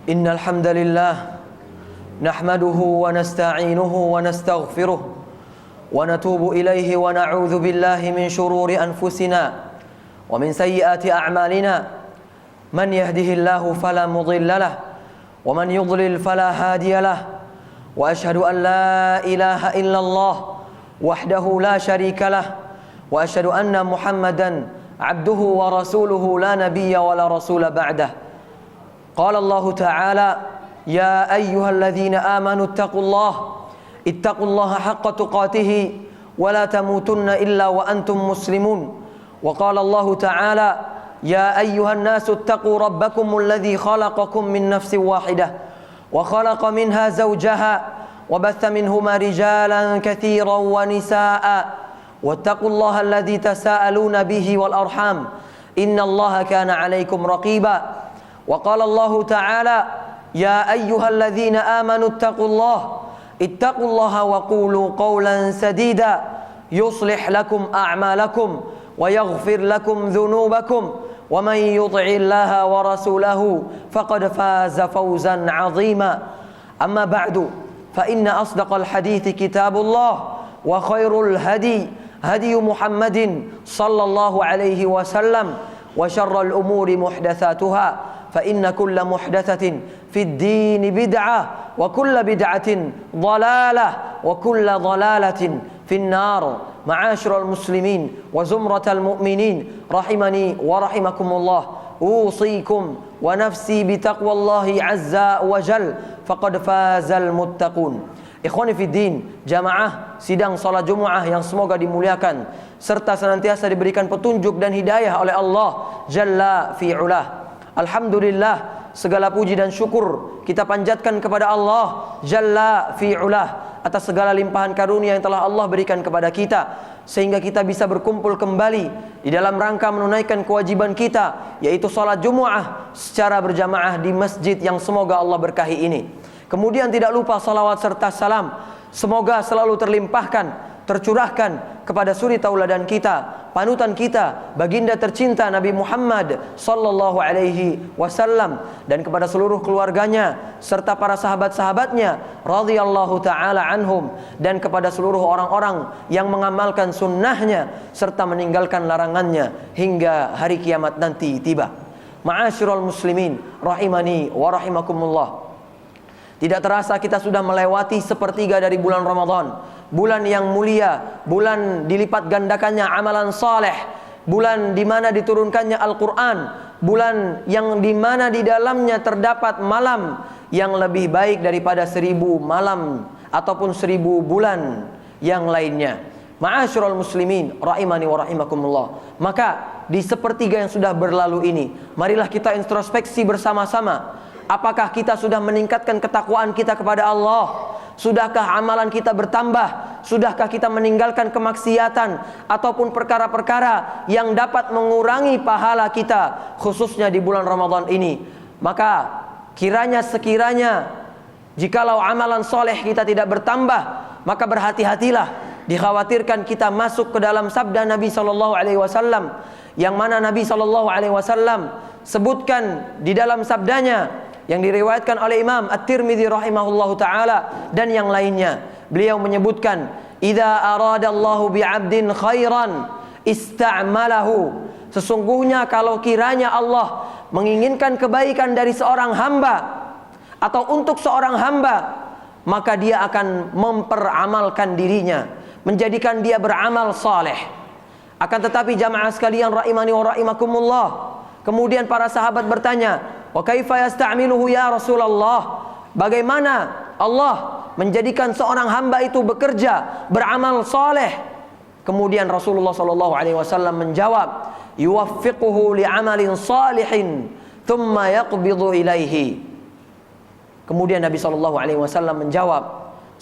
Innal hamdalillah nahmaduhu wa nasta'inuhu wa nastaghfiruh wa natubu ilayhi wa na'udzu billahi min shururi anfusina wa min sayyiati a'malina man yahdihillahu fala mudilla lahu wa man yudlil fala hadiya lahu wa ashhadu an la ilaha illallah wahdahu la syarika lahu wa ashhadu anna Muhammadan abduhu wa rasuluhu la nabiyya wa la rasula ba'dah. Qala Allah Ta'ala ya ayyuhalladzina amanu ittaqullaha haqqa tuqatih wa la tamutunna illa wa antum muslimun. Wa qala Allah Ta'ala ya ayyuhan nasu ittaqu rabbakumul ladzi khalaqakum min nafsin wahidah wa khalaqa minha zawjaha wa batha minhuma rijalan katsiran wa nisaa'a wattaqullaha alladzi tasaaluna bihi wal arham innallaha kana 'alaikum raqiba. Wa qala Allah Ta'ala ya ayyuhalladzina amanu ittaqullaha wa qulu qawlan sadida yuslih lakum a'malakum wa yaghfir lakum dhunubakum wa man yuti'illaha wa rasulahu faqad faza fawzan 'azima. Amma ba'du fa inna asdaqal hadithi kitabullah wa khairul hadi Muhammadin sallallahu alaihi wasallam wa syarrul umuri muhdatsatuha fa inna kulla muhdatsatin fid din bid'ah wa kulla bid'atin dhalalah wa kulla dhalalatin fin nar. Ma'asyiral muslimin wa zumratal mu'minin rahimani wa rahimakumullah, usikum wa nafsi bitaqwallahi azza wa jal faqad fazal muttaqun. Ikhwani fid din, jamaah sidang salat Jumat yang semoga dimuliakan serta senantiasa diberikan petunjuk dan hidayah oleh Allah jalla fi ulah. Alhamdulillah, segala puji dan syukur kita panjatkan kepada Allah jalla fi ulah atas segala limpahan karunia yang telah Allah berikan kepada kita sehingga kita bisa berkumpul kembali di dalam rangka menunaikan kewajiban kita, yaitu salat Jumat secara berjamaah di masjid yang semoga Allah berkahi ini. Kemudian tidak lupa salawat serta salam semoga selalu terlimpahkan, tercurahkan kepada suri tauladan kita, panutan kita, baginda tercinta Nabi Muhammad sallallahu alaihi wasallam, dan kepada seluruh keluarganya serta para sahabat-sahabatnya radhiyallahu taala anhum, dan kepada seluruh orang-orang yang mengamalkan sunnahnya serta meninggalkan larangannya hingga hari kiamat nanti tiba. Ma'asyiral muslimin rahimani wa rahimakumullah. Tidak terasa kita sudah melewati sepertiga dari bulan Ramadan, bulan yang mulia, bulan dilipat gandakannya amalan saleh, bulan di mana diturunkannya Al-Quran, bulan yang di mana di dalamnya terdapat malam yang lebih baik daripada 1000 malam ataupun 1000 bulan yang lainnya. Ma'asyiral muslimin rahimani wa rahimakumullah. Maka di sepertiga yang sudah berlalu ini, marilah kita introspeksi bersama-sama. Apakah kita sudah meningkatkan ketakwaan kita kepada Allah? Sudahkah amalan kita bertambah? Sudahkah kita meninggalkan kemaksiatan ataupun perkara-perkara yang dapat mengurangi pahala kita khususnya di bulan Ramadan ini? Maka sekiranya jikalau amalan soleh kita tidak bertambah, maka berhati-hatilah. Dikhawatirkan kita masuk ke dalam sabda Nabi SAW, yang mana Nabi SAW sebutkan di dalam sabdanya yang diriwayatkan oleh Imam At-Tirmidzi rahimahullahu taala dan yang lainnya. Beliau menyebutkan, "Idza aradallahu bi'abdin khairan ista'malahu." Sesungguhnya kalau kiranya Allah menginginkan kebaikan dari seorang hamba atau untuk seorang hamba, maka dia akan memperamalkan dirinya, menjadikan dia beramal saleh. Akan tetapi jamaah sekalian rahimani wa rahimakumullah, kemudian para sahabat bertanya, wa kaifa yasta'miluhu ya Rasulullah? Bagaimana Allah menjadikan seorang hamba itu bekerja, beramal saleh? Kemudian Rasulullah sallallahu alaihi wasallam menjawab, yuwaffiquhu li'amalin salihin thumma yaqbidu ilaihi. Kemudian Nabi sallallahu alaihi wasallam menjawab,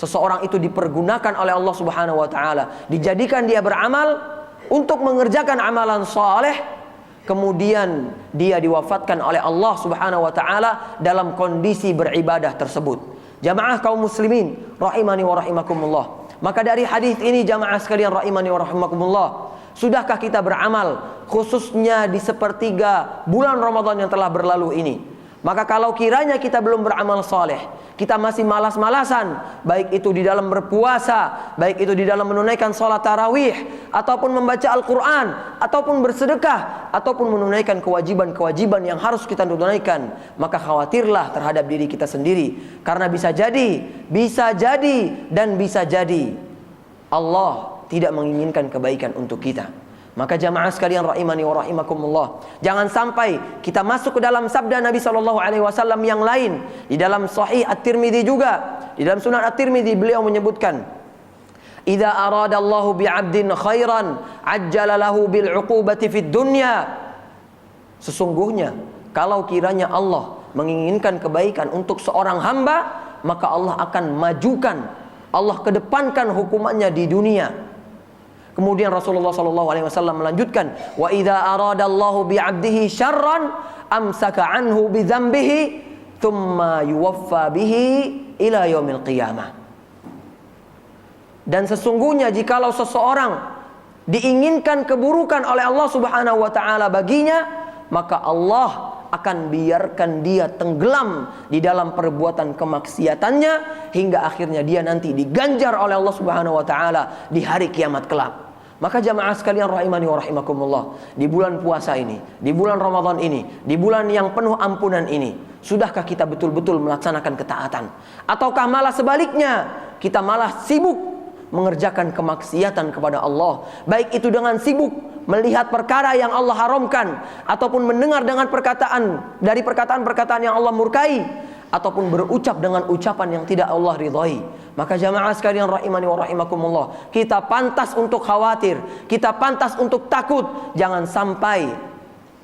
seseorang itu dipergunakan oleh Allah Subhanahu wa taala, dijadikan dia beramal untuk mengerjakan amalan saleh, kemudian dia diwafatkan oleh Allah Subhanahu wa taala dalam kondisi beribadah tersebut. Jamaah kaum muslimin rahimani wa rahimakumullah. Maka dari hadis ini jamaah sekalian rahimani wa rahimakumullah, sudahkah kita beramal khususnya di sepertiga bulan Ramadan yang telah berlalu ini? Maka kalau kiranya kita belum beramal soleh, kita masih malas-malasan, baik itu di dalam berpuasa, baik itu di dalam menunaikan sholat tarawih, ataupun membaca Al-Quran, ataupun bersedekah, ataupun menunaikan kewajiban-kewajiban yang harus kita tunaikan, maka khawatirlah terhadap diri kita sendiri. Karena bisa jadi dan bisa jadi Allah tidak menginginkan kebaikan untuk kita. Maka jamaah sekalian rahimani wa rahimakumullah, jangan sampai kita masuk ke dalam sabda Nabi SAW yang lain. Di dalam Sahih At-Tirmidzi juga, di dalam Sunan At-Tirmidzi beliau menyebutkan, "Idza aradallahu bi'abdin khairan ajjala lahu bil 'uqubati fid dunya." Sesungguhnya kalau kiranya Allah menginginkan kebaikan untuk seorang hamba, maka Allah akan majukan, Allah kedepankan hukumannya di dunia. Kemudian Rasulullah SAW melanjutkan, wa idza aradallahu bi'abdihi syarran amsaka anhu bi dzambihi thumma yuwaffa bihi ila yaumil qiyamah. Dan sesungguhnya jikalau seseorang diinginkan keburukan oleh Allah Subhanahu wa taala baginya, maka Allah akan biarkan dia tenggelam di dalam perbuatan kemaksiatannya hingga akhirnya dia nanti diganjar oleh Allah Subhanahu wa taala di hari kiamat kelak. Maka jamaah sekalian rahimani wa rahimakumullah, di bulan puasa ini, di bulan Ramadan ini, di bulan yang penuh ampunan ini, sudahkah kita betul-betul melaksanakan ketaatan? Ataukah malah sebaliknya, kita malah sibuk mengerjakan kemaksiatan kepada Allah, baik itu dengan sibuk melihat perkara yang Allah haramkan, ataupun mendengar dengan perkataan-perkataan yang Allah murkai, ataupun berucap dengan ucapan yang tidak Allah ridhai. Maka jamaah sekalian rahimani wa rahimakumullah, kita pantas untuk khawatir, kita pantas untuk takut, jangan sampai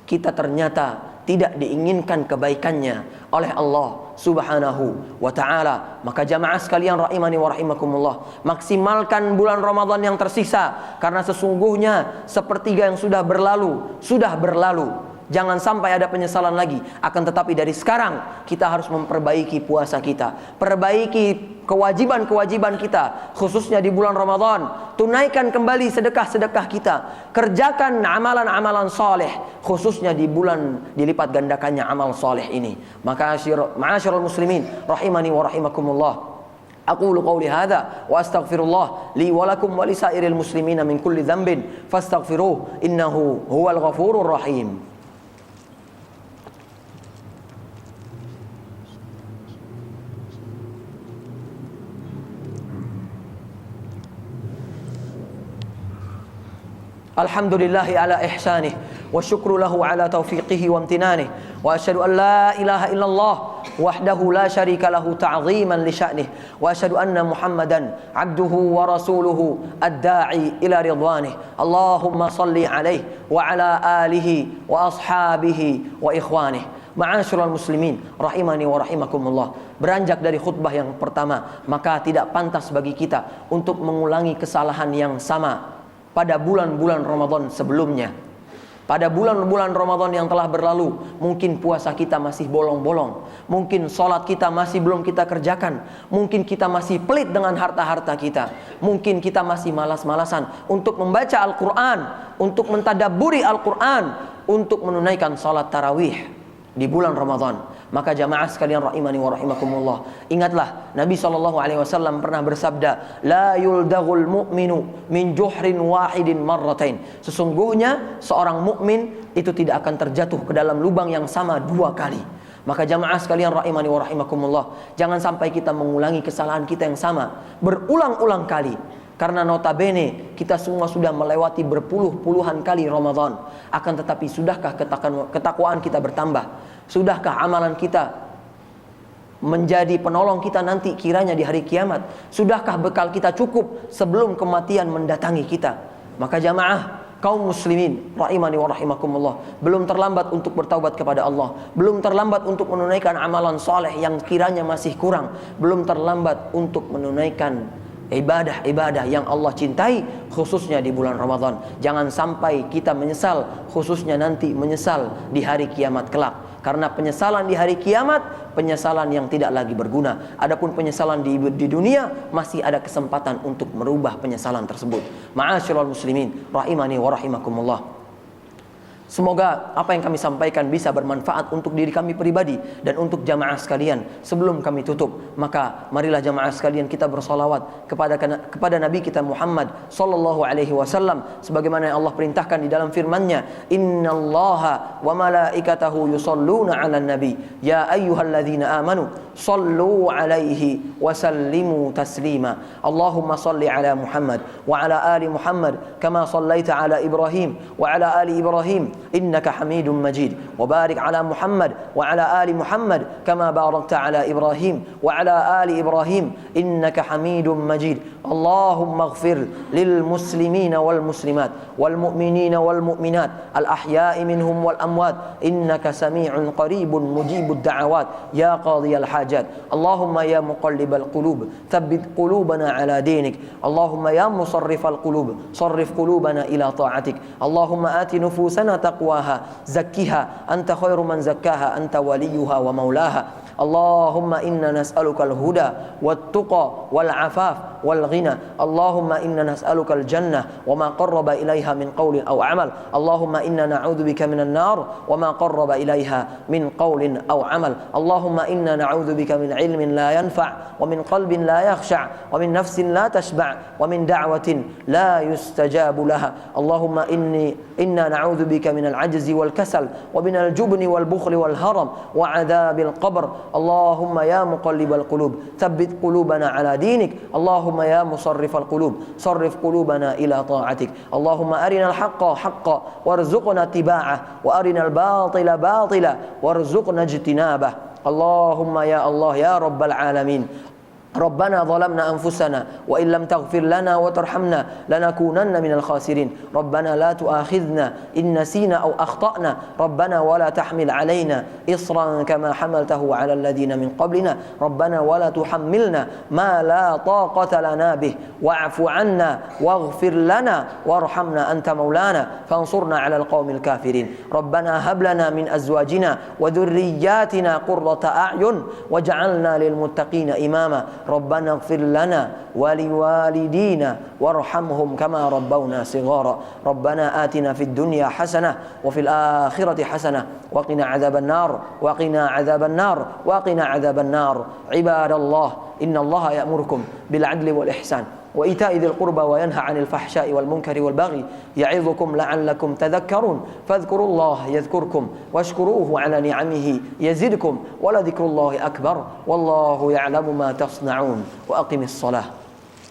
kita ternyata tidak diinginkan kebaikannya oleh Allah Subhanahu wa ta'ala. Maka jamaah sekalian rahimani wa rahimakumullah, maksimalkan bulan Ramadan yang tersisa, karena sesungguhnya sepertiga yang sudah berlalu. Jangan sampai ada penyesalan lagi. Akan tetapi dari sekarang kita harus memperbaiki puasa kita, perbaiki kewajiban-kewajiban kita, khususnya di bulan Ramadan. Tunaikan kembali sedekah-sedekah kita, kerjakan amalan-amalan soleh, khususnya di bulan dilipat gandakannya amal soleh ini. Maka ma'asyiral muslimin rahimani wa rahimakumullah, aqulu qawli hadza wa astaghfirullah li wa lakum wa lisairil muslimina min kulli dhanbin fastaghfiruh innahu huwal ghafurur rahim. Alhamdulillahi ala ihsanih wa syukru lahu ala taufiqihi wa amtinanih wa asyhadu an la ilaha illallah wahdahu la syarika lahu ta'ziman li sya'nih wa asyhadu anna Muhammadan abduhu wa rasuluhu ad-da'i ila ridwanih. Allahumma salli alaihi wa ala alihi wa ashabihi wa ikhwanih. Ma'asyiral muslimin rahimani wa rahimakumullah, beranjak dari khutbah yang pertama, maka tidak pantas bagi kita untuk mengulangi kesalahan yang sama pada bulan-bulan Ramadan sebelumnya. Pada bulan-bulan Ramadan yang telah berlalu, mungkin puasa kita masih bolong-bolong, mungkin sholat kita masih belum kita kerjakan, mungkin kita masih pelit dengan harta-harta kita, mungkin kita masih malas-malasan untuk membaca Al-Quran, untuk mentadabburi Al-Quran, untuk menunaikan sholat tarawih di bulan Ramadan. Maka jamaah sekalian rahimani wa rahimakumullah, ingatlah Nabi SAW pernah bersabda, la yuldaghul mu'minu min juhrin wahidin marratain. Sesungguhnya seorang mukmin itu tidak akan terjatuh ke dalam lubang yang sama 2 kali. Maka jamaah sekalian rahimani wa rahimakumullah, jangan sampai kita mengulangi kesalahan kita yang sama berulang-ulang kali. Karena notabene kita semua sudah melewati berpuluh-puluhan kali Ramadan. Akan tetapi sudahkah ketakwaan kita bertambah? Sudahkah amalan kita menjadi penolong kita nanti kiranya di hari kiamat? Sudahkah bekal kita cukup sebelum kematian mendatangi kita? Maka jamaah kaum muslimin rahimani wa rahimakumullah, belum terlambat untuk bertaubat kepada Allah, belum terlambat untuk menunaikan amalan soleh yang kiranya masih kurang, belum terlambat untuk menunaikan ibadah-ibadah yang Allah cintai, khususnya di bulan Ramadan. Jangan sampai kita menyesal, khususnya nanti menyesal di hari kiamat kelak. Karena penyesalan di hari kiamat, penyesalan yang tidak lagi berguna. Adapun penyesalan di dunia, masih ada kesempatan untuk merubah penyesalan tersebut. Ma'asyiral muslimin rahimani wa rahimakumullah, Semoga apa yang kami sampaikan bisa bermanfaat untuk diri kami pribadi dan untuk jamaah sekalian. Sebelum kami tutup, maka marilah jamaah sekalian kita bersolawat kepada Nabi kita Muhammad sallallahu alaihi wasallam sebagaimana yang Allah perintahkan di dalam firman-Nya, "Innallaha wa malaikatahu yusholluna 'alan nabi, ya ayyuhalladzina amanu shallu 'alaihi wa sallimu taslima." Allahumma shalli 'ala Muhammad wa 'ala ali Muhammad kama shallaita 'ala Ibrahim wa 'ala ali Ibrahim إنك حميد مجيد وبارك على محمد وعلى آل محمد كما باركت على إبراهيم وعلى آل إبراهيم إنك حميد مجيد اللهم اغفر للمسلمين والمسلمات والمؤمنين والمؤمنات الأحياء منهم والأموات إنك سميع قريب مجيب الدعوات يا قاضي الحاجات اللهم يا مقلب القلوب ثبت قلوبنا على دينك اللهم يا مصرف القلوب صرف قلوبنا إلى طاعتك اللهم آت نفوسنا تقواها زكها أنت خير من زكاها أنت وليها ومولاها اللهم إنا نسألك الهدى والتقى والعفاف والغنى اللهم إنا نسألك الجنة وما قرب إليها من قول أو عمل اللهم إنا نعوذ بك من النار وما قرب إليها من قول أو عمل اللهم إنا نعوذ بك من علم لا ينفع ومن قلب لا يخشع ومن نفس لا تشبع ومن دعوة لا يستجاب لها اللهم إنا نعوذ بك من العجز والكسل ومن الجبن والبخل والهرم وعذاب القبر اللهم يا مقلب القلوب ثبت قلوبنا على دينك اللهم يا مصرف القلوب صرف قلوبنا إلى طاعتك اللهم أرنا الحق حقا وارزقنا اتباعه وأرنا الباطل باطلا وارزقنا اجتنابه اللهم يا الله يا رب العالمين ربنا ظلمنا أنفسنا وإن لم تغفر لنا وترحمنا لنكونن من الخاسرين ربنا لا تؤاخذنا إن نسينا أو أخطأنا ربنا ولا تحمل علينا إصرا كما حملته على الذين من قبلنا ربنا ولا تحملنا ما لا طاقة لنا به واعف عنا واغفر لنا وارحمنا أنت مولانا فانصرنا على القوم الكافرين ربنا هب لنا من أزواجنا وذرياتنا قرة أعين واجعلنا للمتقين إماما ربنا اغفر لنا ولوالدينا وارحمهم كما ربونا صغارا ربنا آتنا في الدنيا حسنة وفي الآخرة حسنة وقنا عذاب النار وقنا عذاب النار وقنا عذاب النار عباد الله إن الله يأمركم بالعدل والإحسان وإيتاء ذي القربى وينهى عن الفحشاء والمنكر والبغي يعظكم لعلكم تذكرون فاذكروا الله يذكركم واشكروه على نعمه يزدكم ولذكر الله أكبر والله يعلم ما تصنعون وأقم الصلاة